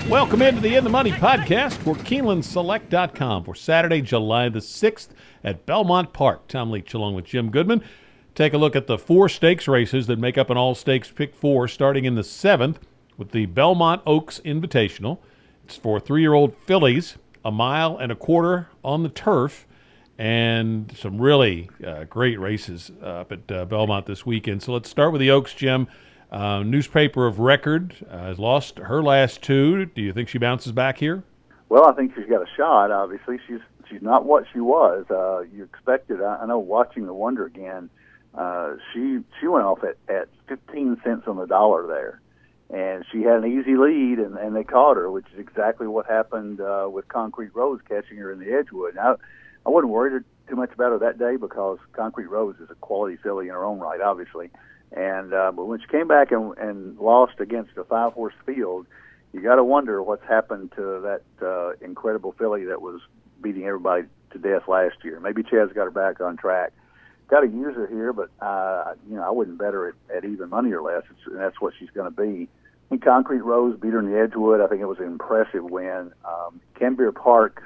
Welcome into the In the Money podcast for KeenelandSelect.com for Saturday, July the 6th at Belmont Park. Tom Leach along with Jim Goodman. Take a look at the 4 stakes races that make up an all-stakes pick 4 starting in the 7th with the Belmont Oaks Invitational. It's for 3-year-old fillies, 1.25 miles on the turf, and some really great races up at Belmont this weekend. So let's start with the Oaks, Jim. Newspaper of record has lost her last 2. Do you think she bounces back here? Well, I think she's got a shot. Obviously, she's not what she was. You expected. I know watching the Wonder again, she went off at 15 cents on the dollar there, and she had an easy lead, and they caught her, which is exactly what happened with Concrete Rose catching her in the Edgewood. Now, I wasn't worried too much about her that day because Concrete Rose is a quality filly in her own right, obviously. And but when she came back and lost against a 5-horse field, you got to wonder what's happened to that incredible filly that was beating everybody to death last year. Maybe Chad's got her back on track. Got to use her here, but I wouldn't bet her at even money or less. That's what she's going to be. I think Concrete Rose beat her in the Edgewood. I think it was an impressive win. Canberra Park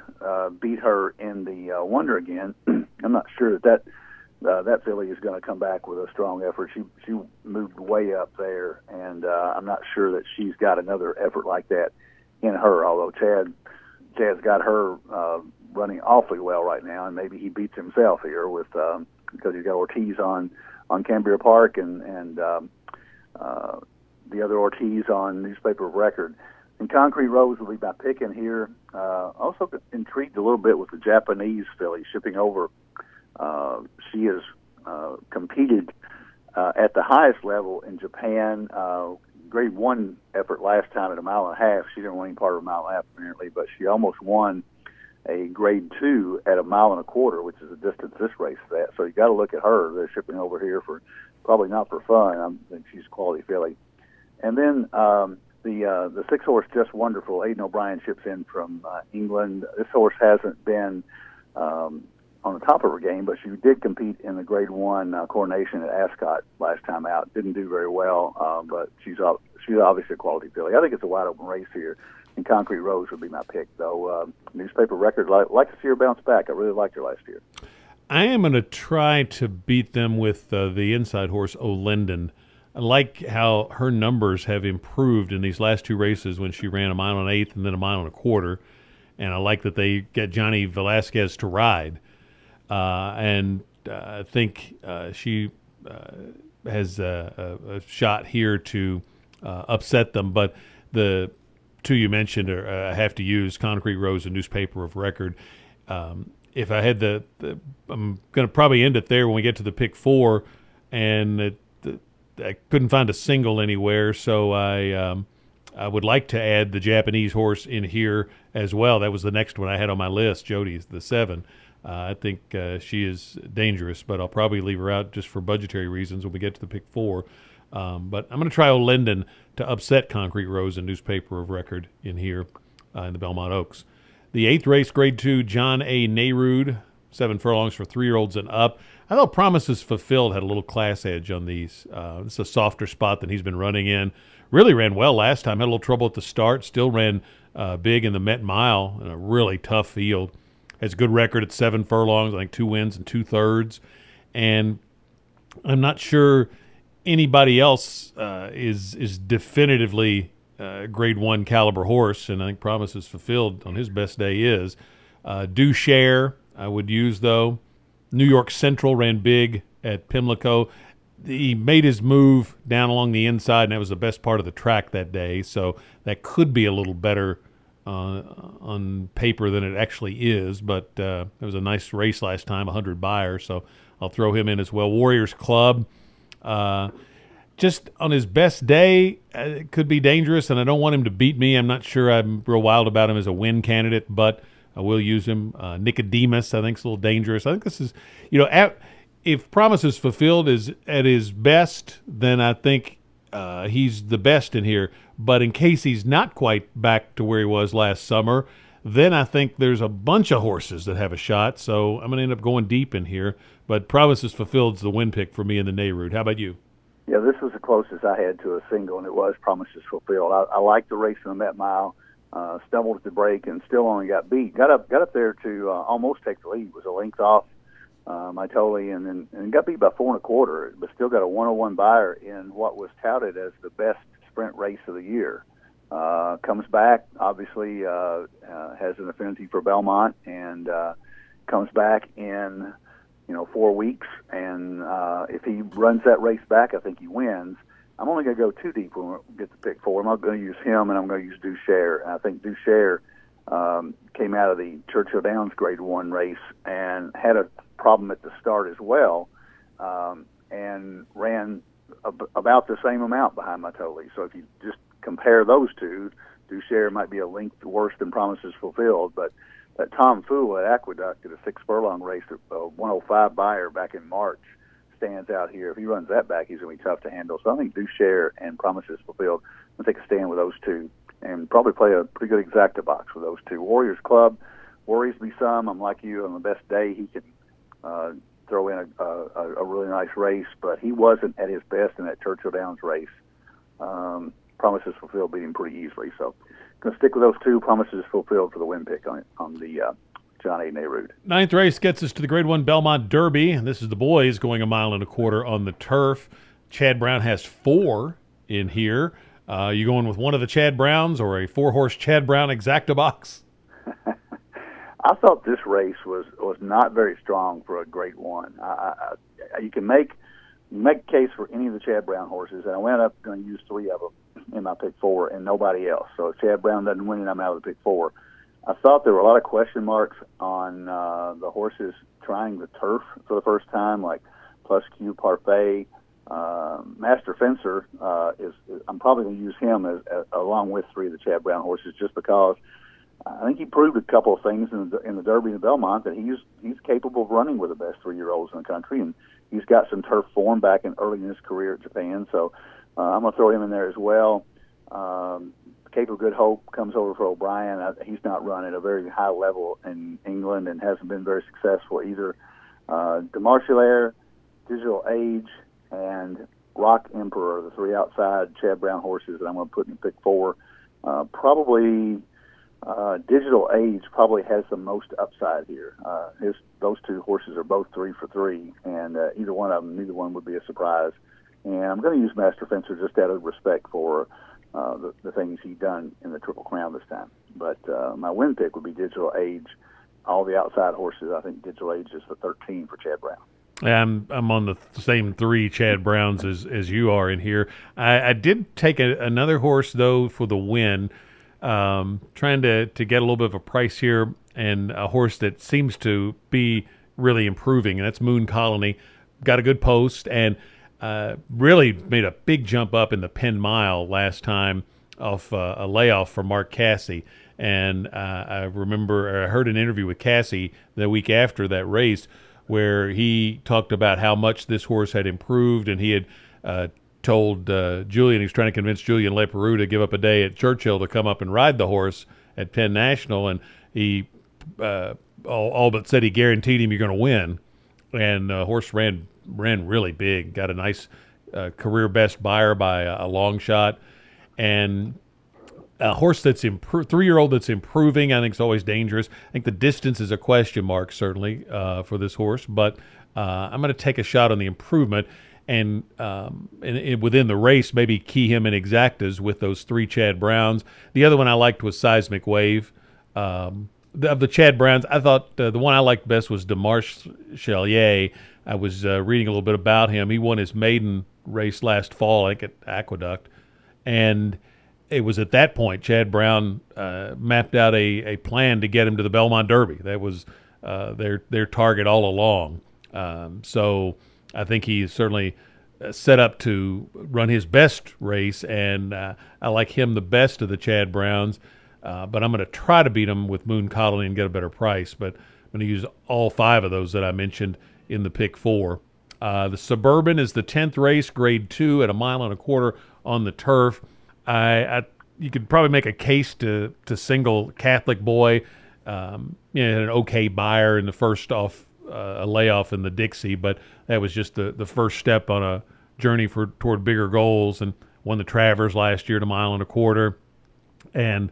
beat her in the Wonder again. I'm not sure that filly is going to come back with a strong effort. She moved way up there, and I'm not sure that she's got another effort like that in her, although Chad's got her running awfully well right now, and maybe he beats himself here with because he's got Ortiz on Canberra Park and the other Ortiz on Newspaper of Record. And Concrete Rose will be my pick in here. Also intrigued a little bit with the Japanese filly shipping over. She has competed at the highest level in Japan. Grade 1 effort last time at 1.5 miles. She didn't win any part of 1.5 miles apparently, but she almost won a Grade 2 at 1.25 miles, which is the distance this race is at. So you got to look at her. They're shipping over here for probably not for fun. I think she's a quality filly. And then the 6-horse Just Wonderful. Aidan O'Brien ships in from England. This horse hasn't been on the top of her game, but she did compete in the Grade 1 Coronation at Ascot last time out. Didn't do very well, but she's obviously a quality filly. I think it's a wide open race here, and Concrete Rose would be my pick, though. Newspaper Record, like to see her bounce back. I really liked her last year. I am going to try to beat them with the inside horse, O'Linden. I like how her numbers have improved in these last 2 races when she ran 1 1/8 miles and then 1 1/4 miles, and I like that they get Johnny Velasquez to ride. And I think she has a shot here to upset them. But the 2 you mentioned I have to use, Concrete Rose and Newspaper of Record. If I had I'm going to probably end it there when we get to the pick 4, and I couldn't find a single anywhere, so I would like to add the Japanese horse in here as well. That was the next one I had on my list, Jody's the 7. I think she is dangerous, but I'll probably leave her out just for budgetary reasons when we get to the pick 4. But I'm going to try O'Linden to upset Concrete Rose and Newspaper of Record in here in the Belmont Oaks. The 8th race, Grade 2, John A. Nehrude, 7 furlongs for 3-year-olds and up. I thought Promises Fulfilled had a little class edge on these. It's a softer spot than he's been running in. Really ran well last time. Had a little trouble at the start. Still ran big in the Met Mile in a really tough field. Has a good record at 7 furlongs, I think 2 wins and 2/3. And I'm not sure anybody else is definitively Grade 1 caliber horse, and I think Promises Fulfilled on his best day is. Do Share, I would use, though. New York Central ran big at Pimlico. He made his move down along the inside, and that was the best part of the track that day, so that could be a little better on paper than it actually is, but it was a nice race last time, 100 buyer, so I'll throw him in as well. Warriors Club, just on his best day, it could be dangerous, and I don't want him to beat me. I'm not sure I'm real wild about him as a win candidate, but I will use him. Nicodemus, I think, is a little dangerous. I think this is, if Promises Fulfilled is at his best, then I think he's the best in here. But in case he's not quite back to where he was last summer, then I think there's a bunch of horses that have a shot. So I'm going to end up going deep in here. But Promises Fulfilled is the win pick for me in the Nehrude. How about you? Yeah, this was the closest I had to a single, and it was Promises Fulfilled. I like the race in the Met Mile. stumbled at the break and still only got beat. Got up there to almost take the lead. Was a length off Mitole, and got beat by 4 1/4, but still got a 101 buyer in what was touted as the best sprint race of the year. Comes back, obviously has an affinity for Belmont, and comes back in 4 weeks. And if he runs that race back, I think he wins. I'm only going to go too deep when we get to pick 4. I'm not going to use him, and I'm going to use Duchère. And I think Duchère came out of the Churchill Downs Grade 1 race and had a problem at the start as well, and ran about the same amount behind Mitole. So if you just compare those two, Duchère might be a length worse than Promises Fulfilled, but that Tom Fool at Aqueduct at a 6 furlong race, a 105 buyer back in March, stands out here. If he runs that back, he's going to be tough to handle. So I think Duchère and Promises Fulfilled, I'm going to take a stand with those two and probably play a pretty good exacta box with those two. Warriors Club worries me some. I'm like you, on the best day he can throw in a really nice race, but he wasn't at his best in that Churchill Downs race. Promises Fulfilled beat him pretty easily. So going to stick with those two. Promises Fulfilled for the win pick on the John A. Nehrude. 9th race gets us to the Grade 1 Belmont Derby. This is the boys going 1 1/4 on the turf. Chad Brown has 4 in here. You going with one of the Chad Browns or a 4-horse Chad Brown exacta box? I thought this race was not very strong for a Grade 1. You can make a case for any of the Chad Brown horses, and I wound up going to use 3 of them in my pick 4 and nobody else. So if Chad Brown doesn't win it, I'm out of the pick 4. I thought there were a lot of question marks on the horses trying the turf for the first time, like Plus Q Parfait. Master Fencer is I'm probably going to use him as along with 3 of the Chad Brown horses, just because I think he proved a couple of things in the Derby and the Belmont, that he's capable of running with the best 3-year-olds in the country, and he's got some turf form back in early in his career at Japan. So I'm going to throw him in there as well. Cape of Good Hope comes over for O'Brien. He's not run at a very high level in England and hasn't been very successful either. Demarchelaire, Digital Age, and Rock Emperor, the 3 outside Chad Brown horses that I'm going to put in pick 4. Probably Digital Age probably has the most upside here. Those 2 horses are both 3 for 3, and neither one would be a surprise. And I'm going to use Master Fencer just out of respect for the things he's done in the Triple Crown this time. But my win pick would be Digital Age. All the outside horses, I think Digital Age is the 13 for Chad Brown. I'm on the same 3 Chad Browns as you are in here. I did take another horse, though, for the win, trying to get a little bit of a price here, and a horse that seems to be really improving, and that's Moon Colony. Got a good post, and really made a big jump up in the Penn Mile last time off a layoff for Mark Cassie. And I heard an interview with Cassie the week after that race where he talked about how much this horse had improved, and he had told Julian, he was trying to convince Julian Leperoux to give up a day at Churchill to come up and ride the horse at Penn National, and he all but said he guaranteed him you're going to win. And the horse ran really big, got a nice career best buyer by a long shot, and a horse that's 3-year-old that's improving, I think, is always dangerous. I think the distance is a question mark, certainly, for this horse, but I'm going to take a shot on the improvement, and within the race, maybe key him in exactas with those 3 Chad Browns. The other one I liked was Seismic Wave. Of the Chad Browns, I thought the one I liked best was Demarchelier. I was reading a little bit about him. He won his maiden race last fall, I think, at Aqueduct, and it was at that point Chad Brown mapped out a plan to get him to the Belmont Derby. That was their target all along. So I think he's certainly set up to run his best race, and I like him the best of the Chad Browns. But I'm going to try to beat him with Moon Colony and get a better price. But I'm going to use all 5 of those that I mentioned in the pick 4. The Suburban is the 10th race, Grade 2 at 1 1/4 on the turf. You could probably make a case to single Catholic Boy. An okay buyer in the first off a layoff in the Dixie, but that was just the first step on a journey toward bigger goals, and won the Travers last year at 1 1/4. And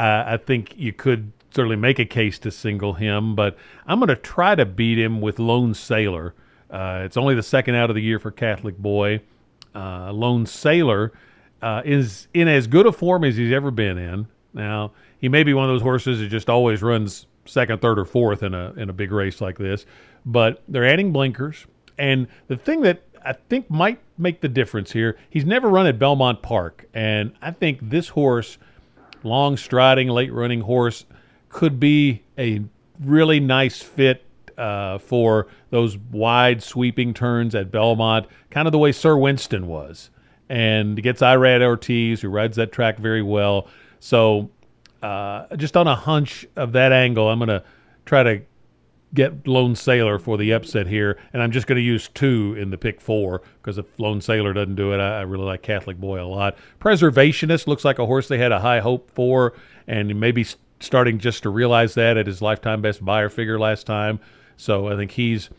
I think you could certainly make a case to single him, but I'm going to try to beat him with Lone Sailor. It's only the second out of the year for Catholic Boy. Lone Sailor is in as good a form as he's ever been in. Now, he may be one of those horses that just always runs second, third, or fourth in a big race like this, but they're adding blinkers. And the thing that I think might make the difference here, he's never run at Belmont Park, and I think this horse, long striding, late running horse, could be a really nice fit for those wide sweeping turns at Belmont, kind of the way Sir Winston was. And he gets Irad Ortiz, who rides that track very well. So just on a hunch of that angle, I'm going to try to get Lone Sailor for the upset here, and I'm just going to use 2 in the pick 4 because if Lone Sailor doesn't do it, I really like Catholic Boy a lot. Preservationist looks like a horse they had a high hope for, and maybe starting just to realize that at his lifetime best buyer figure last time. So I think he's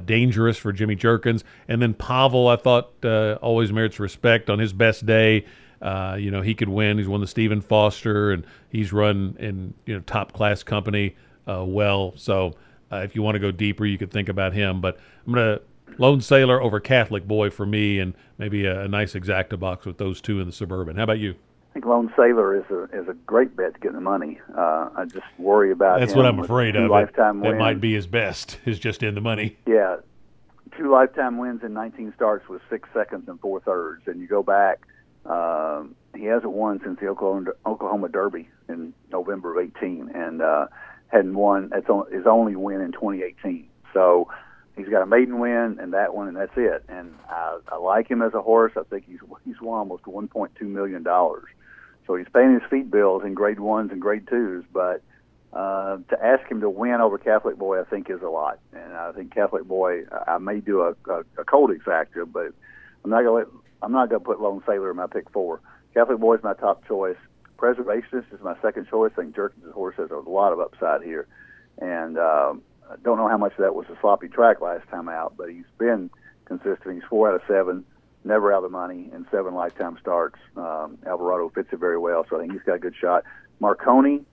dangerous for Jimmy Jerkins. And then Pavel, I thought, always merits respect on his best day. He could win. He's won the Stephen Foster, and he's run in top class company well. So if you want to go deeper, you could think about him. But I'm going to Lone Sailor over Catholic Boy for me, and maybe a nice exacta box with those 2 in the Suburban. How about you? I think Lone Sailor is a great bet to get the money. I just worry about That's him what I'm afraid of. Lifetime that wins. might be his best, is just in the money. Yeah, 2 lifetime wins in 19 starts with 6 seconds and 4 thirds. And you go back, he hasn't won since the Oklahoma Derby in November of 18, and hadn't won. That's his only win in 2018. So he's got a maiden win and that one, and that's it. And I like him as a horse. I think he's won almost $1.2 million. So he's paying his feed bills in grade 1s and grade 2s. But to ask him to win over Catholic Boy, I think, is a lot. And I think Catholic Boy, I may do a cold exacta, but I'm not gonna put Lone Sailor in my pick 4. Catholic Boy is my top choice. Preservationist is my second choice. I think Jerkins' horse has a lot of upside here. And I don't know how much of that was a sloppy track last time out, but he's been consistent. He's 4 out of 7, never out of the money, in 7 lifetime starts. Alvarado fits it very well, so I think he's got a good shot. Marconi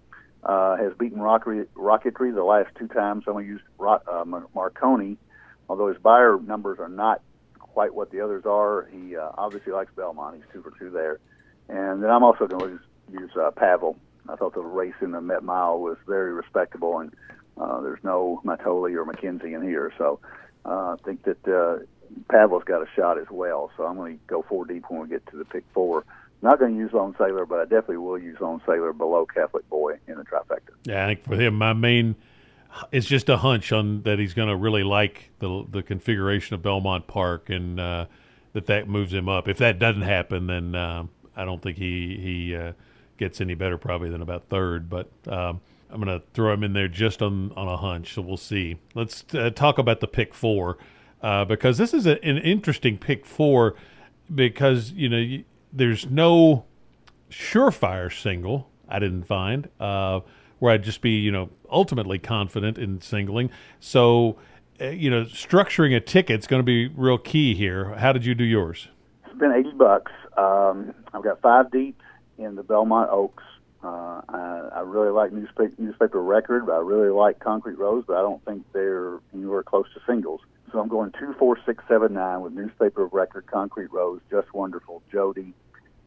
has beaten Rocketry the last 2 times. I'm going to use Marconi, although his buyer numbers are not quite what the others are. He obviously likes Belmont. He's 2 for 2 there. And then I'm also going to use Pavel. I thought the race in the Met Mile was very respectable, and there's no Matoli or McKenzie in here. So I think that Pavel's got a shot as well. So I'm going to go 4 deep when we get to the pick 4. Not going to use Lone Sailor, but I definitely will use Lone Sailor below Catholic Boy in the trifecta. Yeah, I think for him, my main it's just a hunch on that he's going to really like the configuration of Belmont Park, and that moves him up. If that doesn't happen, then I don't think he gets any better probably than about 3rd. But I'm going to throw him in there just on a hunch, so we'll see. Let's talk about the pick 4 because this is an interesting pick 4 because there's no surefire single I didn't find where I'd just be ultimately confident in singling. So structuring a ticket's going to be real key here. How did you do yours? It's been $80. I've got 5 deep in the Belmont Oaks. I really like newspaper record, but I really like Concrete Rose, but I don't think they're anywhere close to singles. So I'm going 2, 4, 6, 7, 9 with newspaper record, Concrete Rose, Just Wonderful, Jody,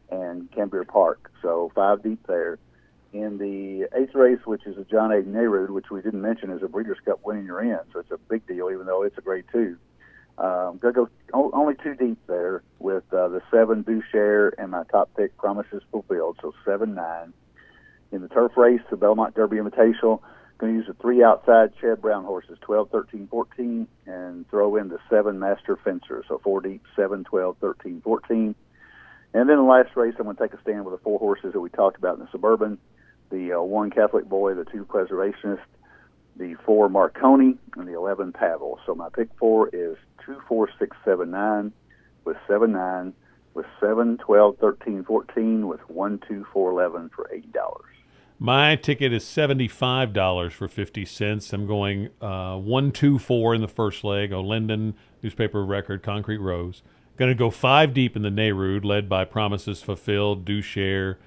and Cambier Park. So 5 deep there. In the 8th race, which is a John A. Nehrud, which we didn't mention, is a Breeders' Cup winning you're in, so it's a big deal, even though it's a grade 2. I'm going to go only 2 deep there with the 7 Boucher and my top pick, Promises Fulfilled, so 7, 9. In the turf race, the Belmont Derby Invitational, going to use the 3 outside Chad Brown horses, 12, 13, 14, and throw in the 7 Master Fencer, so 4 deep, 7, 12, 13, 14. And then the last race, I'm going to take a stand with the 4 horses that we talked about in the Suburban, the 1 Catholic Boy, the 2 Preservationist, the 4 Marconi, and the 11 Pavel. So my pick 4 is 2, 4, 6, 7, 9, with 7, 9, with 7, 12, 13, 14, with 1, 2, 4, 11 for $80. My ticket is $75 for 50 cents. I'm going 1, 2, 4 in the first leg. Linden, newspaper record, Concrete Rose. Going to go 5 deep in the Nehrud, led by Promises Fulfilled, Dushare,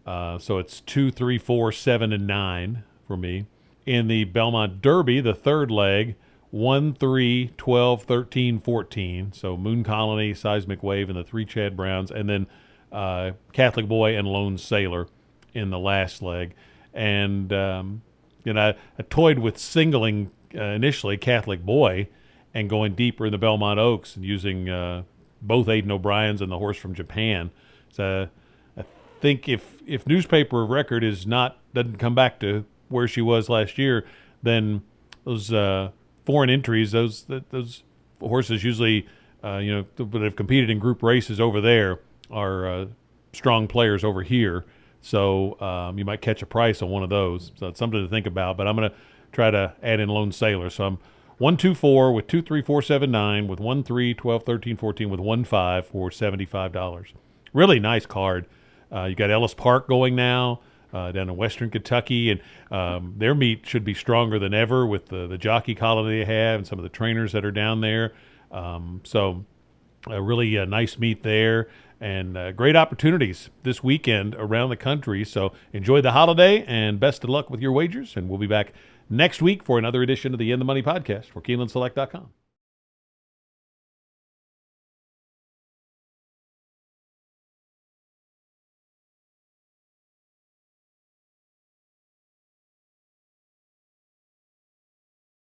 So it's 2, 3, 4, 7, and 9 for me. In the Belmont Derby, the third leg, 1, 3, 12, 13, 14. So Moon Colony, Seismic Wave, and the three Chad Browns, and then Catholic Boy and Lone Sailor in the last leg. And I toyed with singling initially Catholic Boy and going deeper in the Belmont Oaks and using both Aidan O'Brien's and the horse from Japan. So I think if Newspaper of Record doesn't come back to where she was last year, then those foreign entries, those horses usually that have competed in group races over there are strong players over here. So you might catch a price on one of those. So it's something to think about. But I'm going to try to add in Lone Sailor. So I'm 1, 2, 4 with 2, 3, 4, 7, 9 with 1, 3, 12, 13, 14 with 1, 5 for $75. Really nice card. You got Ellis Park going now down in Western Kentucky, and their meet should be stronger than ever with the jockey colony they have and some of the trainers that are down there. So a really nice meet there, and great opportunities this weekend around the country. So enjoy the holiday, and best of luck with your wagers, and we'll be back next week for another edition of the In the Money podcast for KeenelandSelect.com.